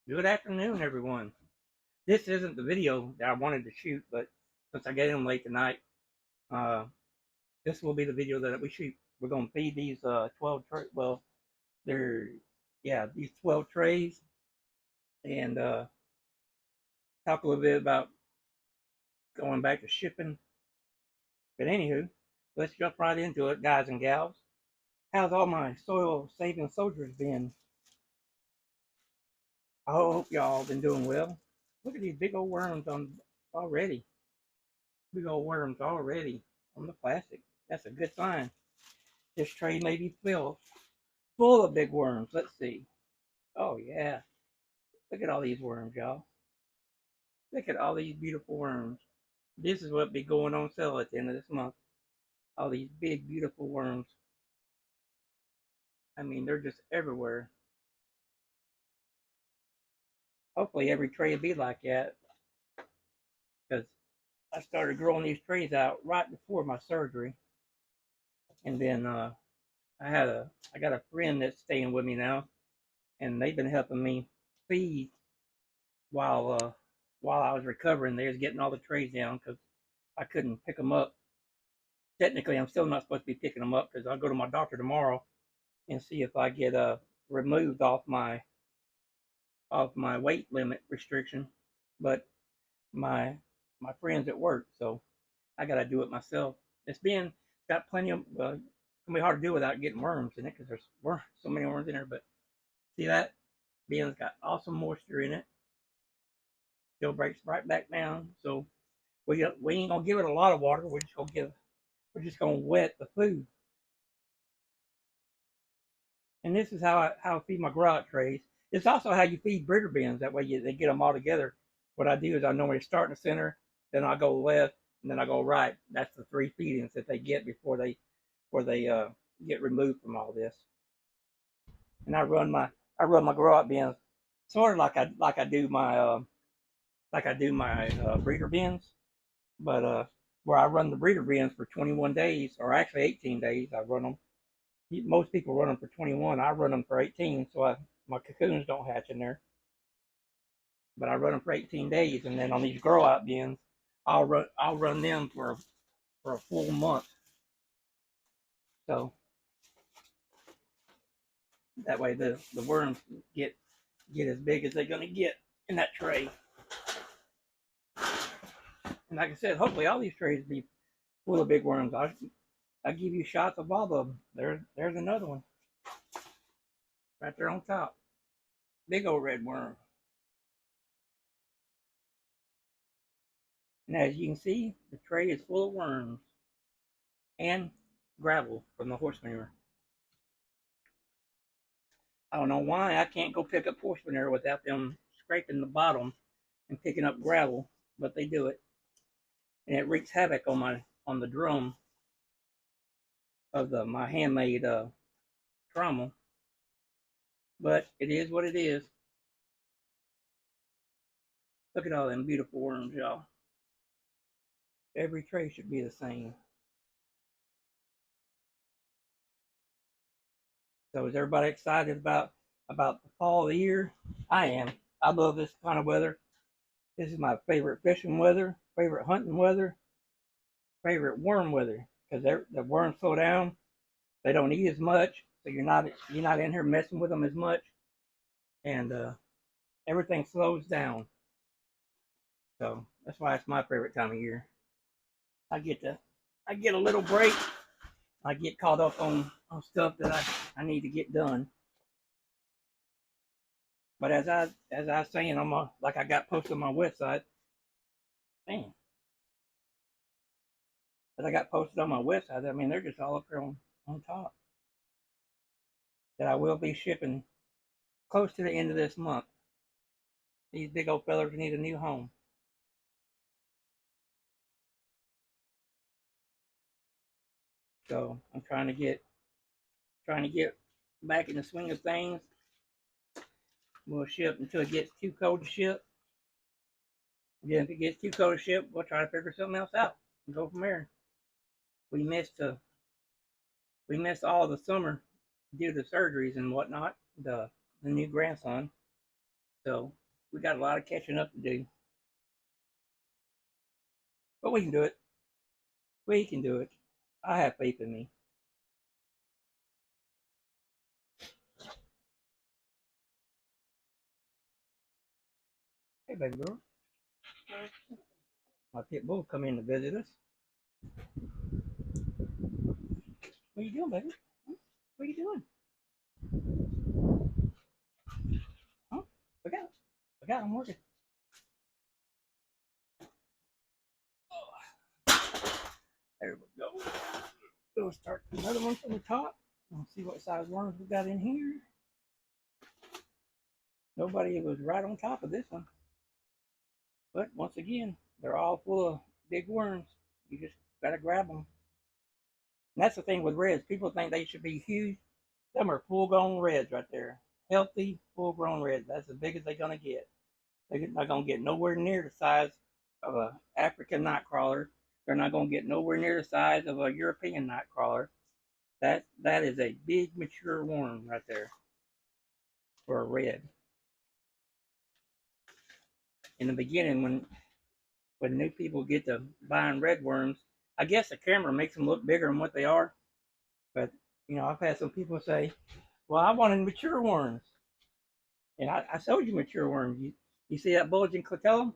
Good afternoon, everyone. This isn't the video that I wanted to shoot, but since I got in late tonight, uh, this will be the video that we shoot. We're gonna feed these 12 trays. Well, they're these 12 trays, and talk a little bit about going back to shipping. But anywho, let's jump right into it, guys and gals. How's all my soil saving soldiers been? I hope y'all been doing well. Look at these big old worms on already. Big old worms already on the plastic. That's a good sign. This tray may be filled full of big worms. Let's see. Oh yeah. Look at all these worms, y'all. Look at all these beautiful worms. This is what be going on sale at the end of this month. All these big, beautiful worms. I mean, they're just everywhere. Hopefully every tray will be like that. Because I started growing these trays out right before my surgery. And then I got a friend that's staying with me now, and they've been helping me feed while uh while I was recovering. They was getting all the trays down because I couldn't pick them up. Technically, I'm still not supposed to be picking them up because I'll go to my doctor tomorrow and see if I get removed off my weight limit restriction. But my my friends at work, so I got to do it myself. It's got plenty of it's gonna be hard to do without getting worms in it because there's so many worms in there. But see that bean's got awesome moisture in it. Still breaks right back down. So we ain't gonna give it a lot of water. We're just gonna wet the food. And this is how I feed my grow out trays. It's also how you feed breeder bins. That way they get them all together. What I do is I normally start in the center, then I go left, and then I go right. That's the three feedings that they get before they get removed from all this. And I run my grow out bins sort of like I do my breeder bins, but where I run the breeder bins for 21 days, or actually 18 days, I run them. Most people run them for 21. I run them for 18, so my cocoons don't hatch in there. But I run them for 18 days, and then on these grow out bins, I'll run them for a full month. So that way the worms get as big as they're gonna get in that tray. And like I said, hopefully all these trays be full of big worms. I give you shots of all of them. There's another one right there on top. Big old red worm. And as you can see, the tray is full of worms and gravel from the horse manure. I don't know why I can't go pick up horse manure without them scraping the bottom and picking up gravel, but they do it. And it wreaks havoc on the drum of my handmade trommel. But it is what it is. Look at all them beautiful worms, y'all. Every tray should be the same. So is everybody excited about the fall of the year? I am. I love this kind of weather. This is my favorite fishing weather, favorite hunting weather, favorite worm weather because the worms slow down. They don't eat as much, so you're not in here messing with them as much, and everything slows down. So that's why it's my favorite time of year. I get to I get a little break. I get caught up on stuff that I need to get done. But as I was saying on my like I got posted on my website, man, as I got posted on my website, I mean they're just all up here on top. That I will be shipping close to the end of this month. These big old fellers need a new home. So I'm trying to get back in the swing of things. We'll ship until it gets too cold to ship. Then if it gets too cold to ship, we'll try to figure something else out and go from there. We missed uh, we missed all the summer due to surgeries and whatnot. The new grandson. So we got a lot of catching up to do. But we can do it. We can do it. I have faith in me. Hey, baby girl. My pit bull come in to visit us. What are you doing, baby? What are you doing? Huh? Look out. Look out, I'm working. There we go. We'll start another one from the top. Let's see what size worms we got in here. Nobody was right on top of this one. But once again, they're all full of big worms. You just gotta grab them. And that's the thing with reds. People think they should be huge. Them are full-grown reds right there. Healthy, full-grown reds. That's as big as they're gonna get. They're not gonna get nowhere near the size of an African nightcrawler. They're not gonna get nowhere near the size of a European nightcrawler. That is a big mature worm right there for a red. In the beginning, when new people get to buying red worms, I guess the camera makes them look bigger than what they are. But I've had some people say, "Well, I wanted mature worms," and I showed you mature worms. You see that bulging clitellum?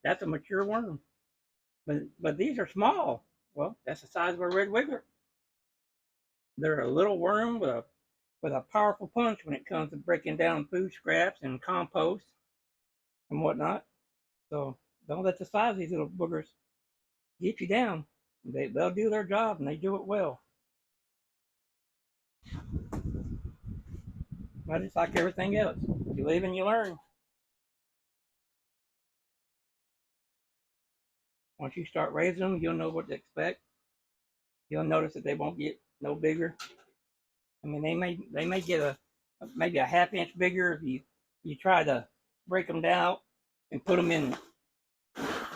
That's a mature worm. But these are small. Well, that's the size of a red wiggler. They're a little worm with a powerful punch when it comes to breaking down food scraps and compost and whatnot. So don't let the size of these little boogers get you down. They'll do their job and they do it well. But it's like everything else. You live and you learn. Once you start raising them, you'll know what to expect. You'll notice that they won't get no bigger. I mean, they may get maybe a half inch bigger if you try to break them down and put them in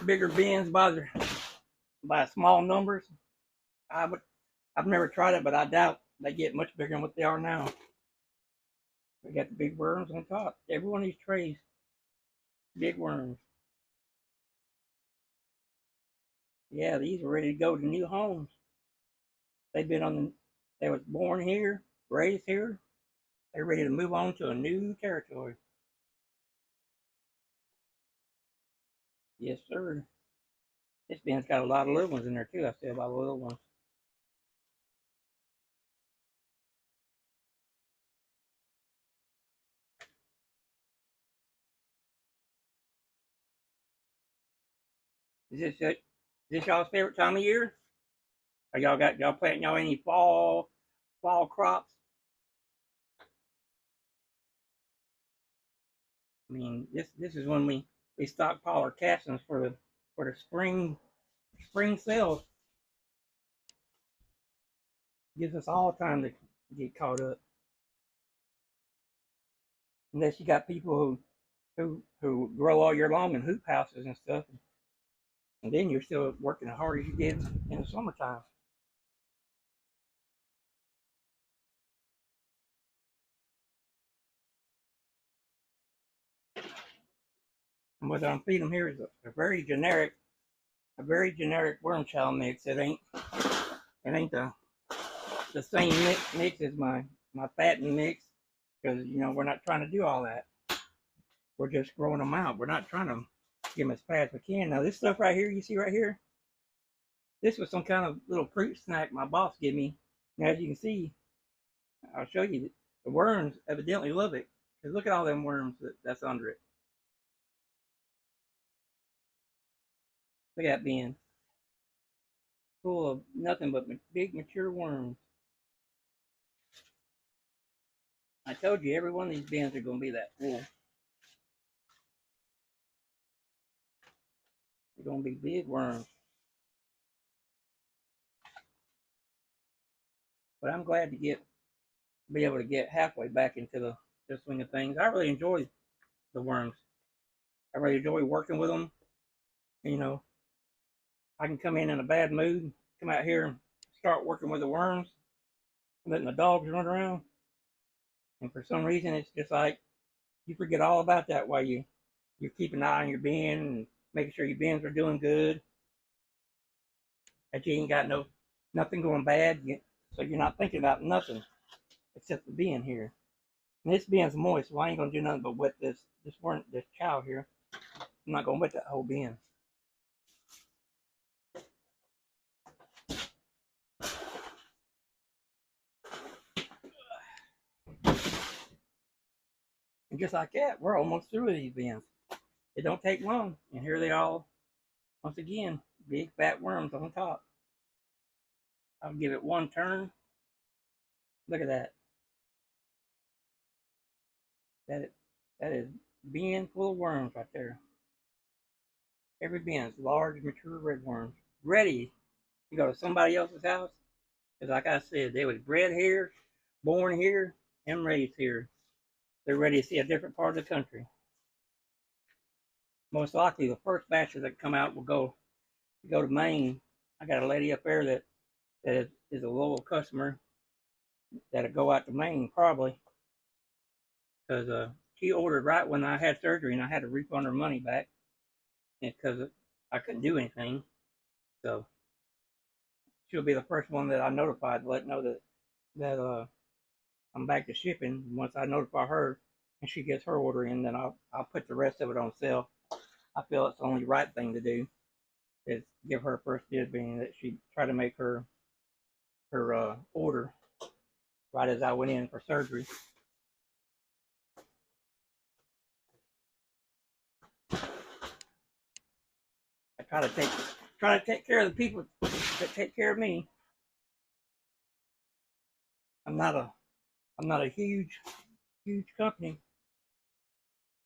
bigger bins by small numbers. I've never tried it, but I doubt they get much bigger than what they are now. We got the big worms on top. Every one of these trays, big worms. Yeah, these are ready to go to new homes. They was born here, raised here. They're ready to move on to a new territory. Yes, sir. This bin's got a lot of little ones in there too. I said about the little ones. Is this y'all's favorite time of year? Are y'all planting y'all any fall crops? I mean, this is when we stockpile our castings for the spring sales. Gives us all time to get caught up. Unless you got people who grow all year long in hoop houses and stuff, and then you're still working as hard as you did in the summertime. And what I'm feeding them here is a very generic worm chow mix. It ain't the same mix as my fatten mix, because we're not trying to do all that. We're just growing them out. We're not trying to get them as fast as we can. Now this stuff right here, you see right here, this was some kind of little fruit snack my boss gave me. And as you can see, I'll show you, the worms evidently love it. Because look at all them worms that's under it. Look at that bin, full of nothing but big mature worms. I told you every one of these bins are going to be that full. They're going to be big worms. But I'm glad to be able to get halfway back into the swing of things. I really enjoy the worms. I really enjoy working with them. You know, I can come in a bad mood, come out here and start working with the worms, letting the dogs run around. And for some reason, it's just like You forget all about that while you keep an eye on your bin and making sure your bins are doing good. That you ain't got nothing going bad. So you're not thinking about nothing except for being here. And this bin's moist, so I ain't gonna do nothing but wet this chow here. I'm not gonna wet that whole bin. And just like that, we're almost through with these bins. It don't take long, and here they all, once again, big fat worms on top. I'll give it one turn. Look at that. That is bin full of worms right there. Every bin is large, mature red worms, ready to go to somebody else's house. Because like I said, they was bred here, born here, and raised here. They're ready to see a different part of the country. Most likely, the first batches that come out will go to Maine. I got a lady up there that is a loyal customer that'll go out to Maine probably because she ordered right when I had surgery and I had to refund her money back because I couldn't do anything. So she'll be the first one that I notified to let know that I'm back to shipping. Once I notify her and she gets her order in, then I'll put the rest of it on sale. I feel it's the only right thing to do is give her first dibs, being that she tried to make her order right as I went in for surgery. I try to take care of the people that take care of me. I'm not a huge company.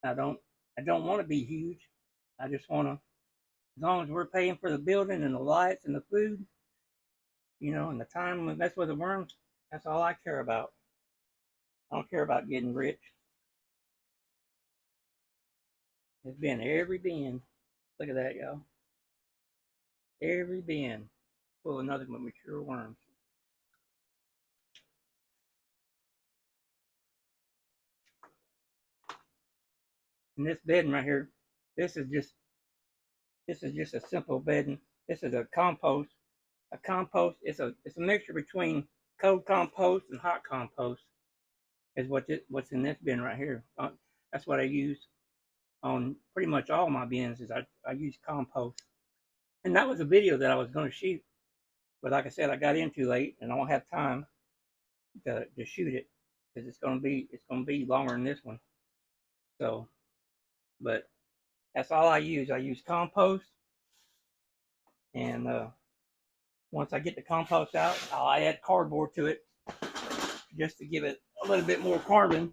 I don't want to be huge. I just want to, as long as we're paying for the building and the lights and the food, and the time we mess with the worms, that's all I care about. I don't care about getting rich. It's been every bin. Look at that, y'all. Every bin full of nothing but mature worms. And this bedding right here, this is just a simple bedding. This is a compost. A compost it's a mixture between cold compost and hot compost. Is what's in this bin right here. That's what I use on pretty much all my bins. Is I use compost. And that was a video that I was going to shoot, but like I said, I got in too late and I don't have time to shoot it because it's gonna be longer than this one. So, but that's all I use. I use compost, and once I get the compost out, I'll add cardboard to it just to give it a little bit more carbon.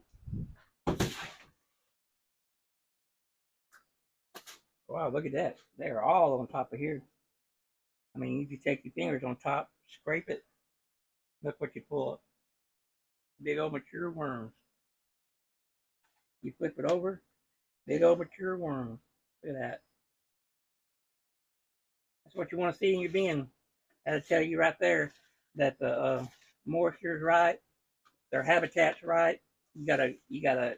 Wow, look at that. They're all on top of here. I mean, if you take your fingers on top, scrape it, look what you pull up. Big old mature worms. You flip it over, big old mature worms. Look at that. That's what you want to see in your bin. That'll tell you right there that the moisture's right, their habitat's right. You got a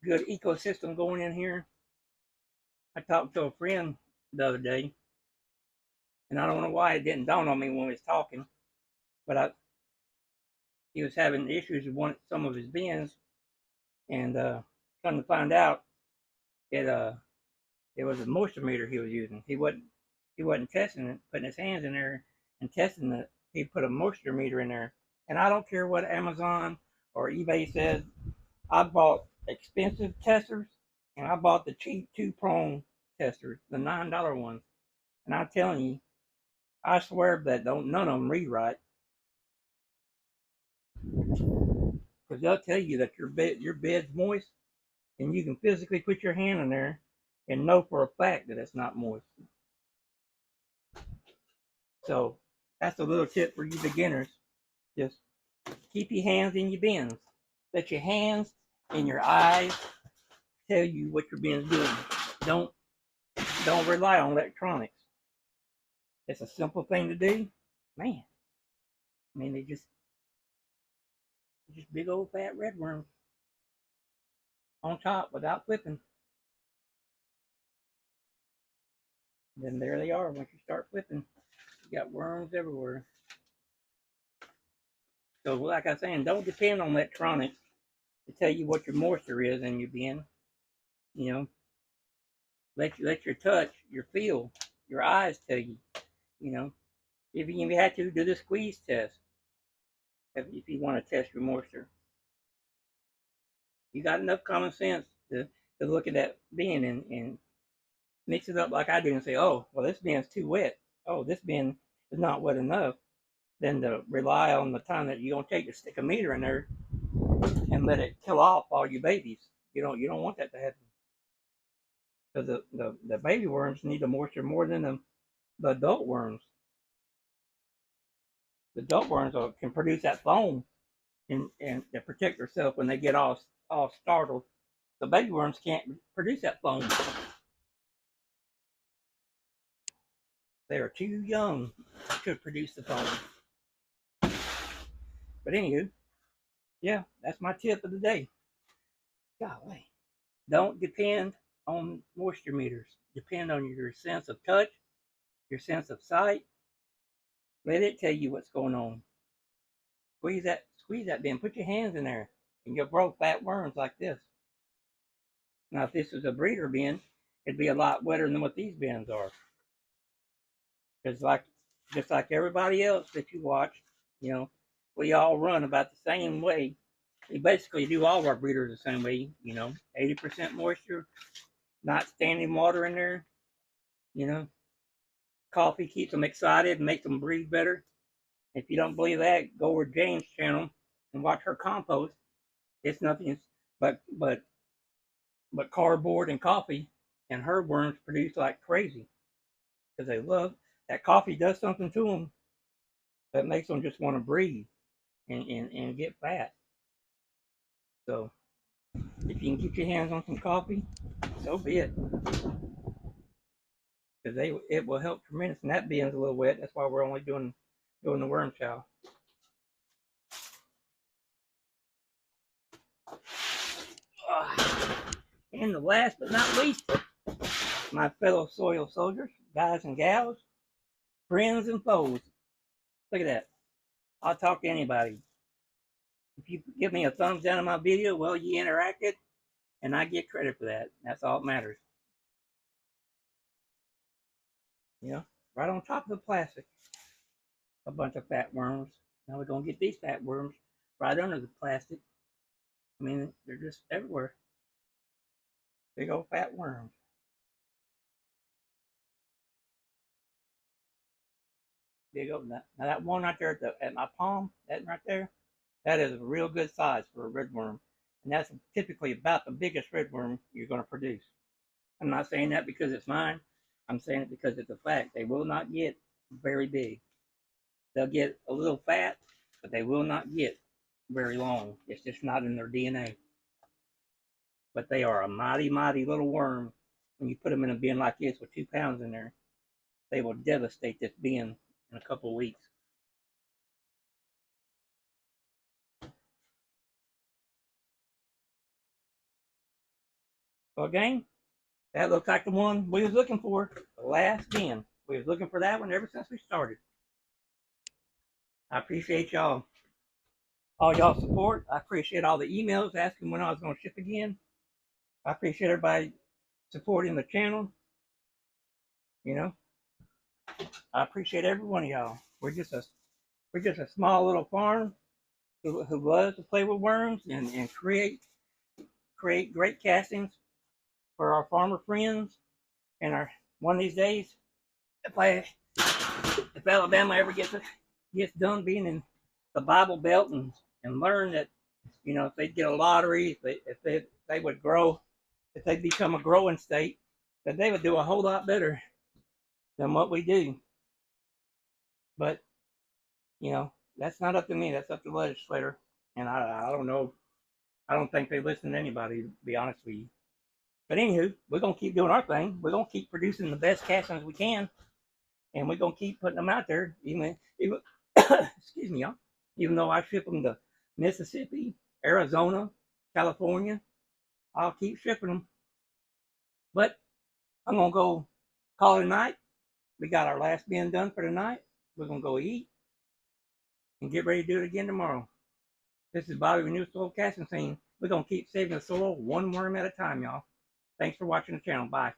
good ecosystem going in here. I talked to a friend the other day, and I don't know why it didn't dawn on me when we was talking, but he was having issues with some of his bins, and come to find out, it it was a moisture meter he was using. He wasn't testing it, putting his hands in there and testing it. He put a moisture meter in there, and I don't care what Amazon or eBay says. I bought expensive testers, and I bought the cheap 2-prong testers, the $9 ones. And I'm telling you, I swear that none of them read right, because they'll tell you that your bed's moist, and you can physically put your hand in there and know for a fact that it's not moist. So that's a little tip for you beginners. Just keep your hands in your bins. Let your hands and your eyes tell you what your bin's doing. Don't rely on electronics. It's a simple thing to do. Man, I mean, they just big old fat red worms. on top without flipping. Then there they are once you start flipping. You got worms everywhere. So like I was saying, don't depend on electronics to tell you what your moisture is in your bin. You know, let your touch, your feel, your eyes tell you. You know, if you had to do the squeeze test, if you want to test your moisture, you got enough common sense to look at that bin and mix it up like I do and say, oh, well, this bin's too wet. Oh, this bin is not wet enough. Then to rely on the time that you're gonna take to stick a meter in there and let it kill off all your babies. You don't want that to happen. Because the baby worms need the moisture more than the adult worms. The adult worms can produce that foam and protect themselves when they get all startled. The baby worms can't produce that foam. They are too young to produce the foam. But anywho, yeah, that's my tip of the day. Golly. Don't depend on moisture meters. Depend on your sense of touch, your sense of sight. Let it tell you what's going on. Squeeze that bin. Put your hands in there, and you'll grow fat worms like this. Now, if this was a breeder bin, it'd be a lot wetter than what these bins are. Because just like everybody else that you watch, we all run about the same way. We basically do all of our breeders the same way. 80% moisture, not standing water in there. Coffee keeps them excited and makes them breathe better. If you don't believe that, go over Jane's channel and watch her compost. It's nothing but cardboard and coffee, and her worms produce like crazy because they love that coffee. Does something to them that makes them just want to breathe and get fat. So if you can get your hands on some coffee, so be it. Because it will help tremendous. And that bin's a little wet. That's why we're only doing the worm chow. And the last but not least, my fellow soil soldiers, guys and gals, friends and foes. Look at that. I'll talk to anybody. If you give me a thumbs down on my video, well, you interacted, and I get credit for that. That's all that matters. Right on top of the plastic, a bunch of fat worms. Now we're going to get these fat worms right under the plastic. I mean, they're just everywhere. Big old fat worms. Big old. Now that one right there at my palm, that right there, that is a real good size for a red worm. And that's typically about the biggest red worm you're going to produce. I'm not saying that because it's mine. I'm saying it because it's a fact. They will not get very big. They'll get a little fat, but they will not get very long. It's just not in their DNA. But they are a mighty, mighty little worm. When you put them in a bin like this with 2 pounds in there, they will devastate this bin in a couple of weeks. So again, that looks like the one we was looking for, the last bin. We was looking for that one ever since we started. I appreciate all y'all support. I appreciate all the emails asking when I was going to ship again. I appreciate everybody supporting the channel. I appreciate every one of y'all. We're just a small little farm who loves to play with worms and create great castings for our farmer friends. And one of these days, if Alabama ever gets done being in the Bible Belt and learn that, if they get a lottery, if they would grow, if they become a growing state, that they would do a whole lot better than what we do. But that's not up to me. That's up to the legislator. And I don't know. I don't think they listen to anybody, to be honest with you. But anywho, we're gonna keep doing our thing. We're gonna keep producing the best castings we can, and we're gonna keep putting them out there. Even excuse me, y'all. Even though I ship them to Mississippi, Arizona, California, I'll keep shipping them. But I'm gonna go call it a night. We got our last bin done for the night. We're gonna go eat and get ready to do it again tomorrow. This is Bobby with New Soil Casting Scene. We're gonna keep saving the soil one worm at a time, y'all. Thanks for watching the channel. Bye.